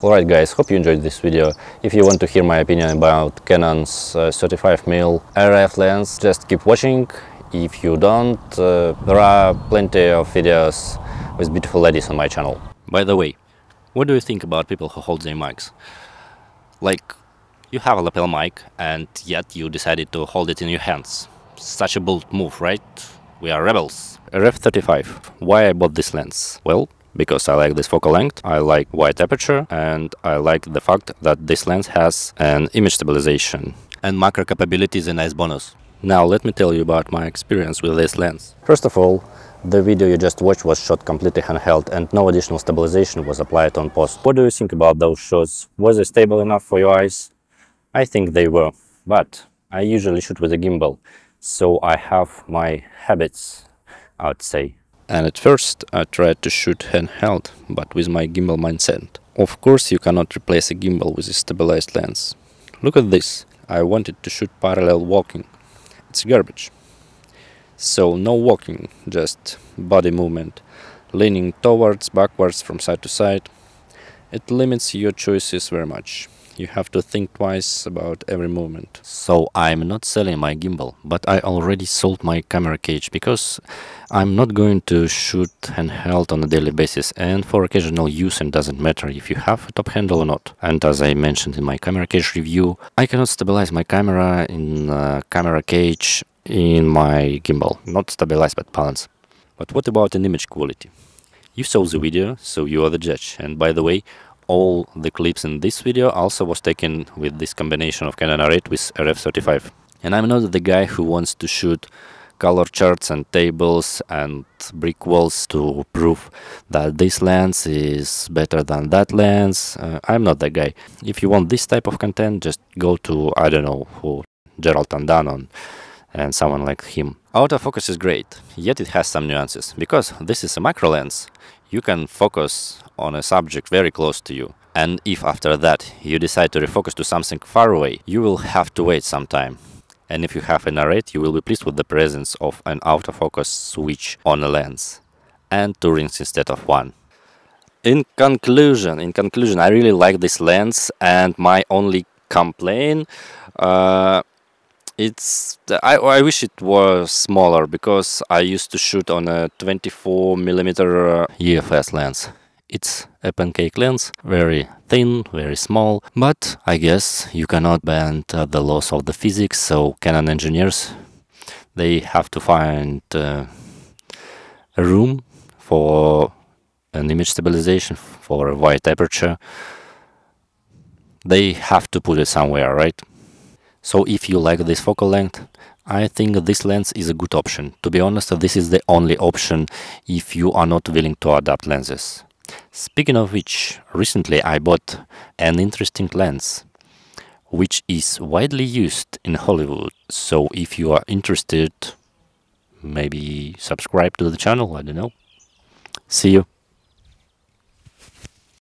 Alright guys, hope you enjoyed this video. If you want to hear my opinion about Canon's 35mm RF lens, just keep watching. If you don't, there are plenty of videos with beautiful ladies on my channel. By the way, what do you think about people who hold their mics? Like, you have a lapel mic and yet you decided to hold it in your hands. Such a bold move, right? We are rebels. RF35. Why I bought this lens? Well, because I like this focal length, I like wide aperture, and I like the fact that this lens has an image stabilization. And macro capability is a nice bonus. Now let me tell you about my experience with this lens. First of all, the video you just watched was shot completely handheld and no additional stabilization was applied on post. What do you think about those shots? Was they stable enough for your eyes? I think they were, but I usually shoot with a gimbal, so I have my habits, I would say. And at first I tried to shoot handheld, but with my gimbal mindset. Of course you cannot replace a gimbal with a stabilized lens. Look at this, I wanted to shoot parallel walking. It's garbage. So no walking, just body movement, leaning towards, backwards, from side to side. It limits your choices very much. You have to think twice about every movement. So I'm not selling my gimbal, but I already sold my camera cage because I'm not going to shoot handheld on a daily basis, and for occasional use it doesn't matter if you have a top handle or not. And as I mentioned in my camera cage review, I cannot stabilize my camera in a camera cage in my gimbal. Not stabilize but balance. But what about an image quality? You saw the video, so you are the judge. And by the way, all the clips in this video also was taken with this combination of Canon R8 with RF35. And I'm not the guy who wants to shoot color charts and tables and brick walls to prove that this lens is better than that lens. I'm not that guy. If you want this type of content, just go to, I don't know who, Gerald Tandanon and someone like him. Autofocus is great, yet it has some nuances. Because this is a macro lens, you can focus on a subject very close to you. And if after that you decide to refocus to something far away, you will have to wait some time. And if you have an R8, you will be pleased with the presence of an autofocus switch on a lens and two rings instead of one. In conclusion, I really like this lens, and my only complaint, I wish it was smaller, because I used to shoot on a 24mm EFS lens. It's a pancake lens, very thin, very small, but I guess you cannot bend the laws of the physics, so Canon engineers, they have to find a room for an image stabilization, for a wide aperture. They have to put it somewhere, right? So if you like this focal length, I think this lens is a good option. To be honest, this is the only option if you are not willing to adapt lenses. Speaking of which, recently I bought an interesting lens, which is widely used in Hollywood. So if you are interested, maybe subscribe to the channel, I don't know. See you.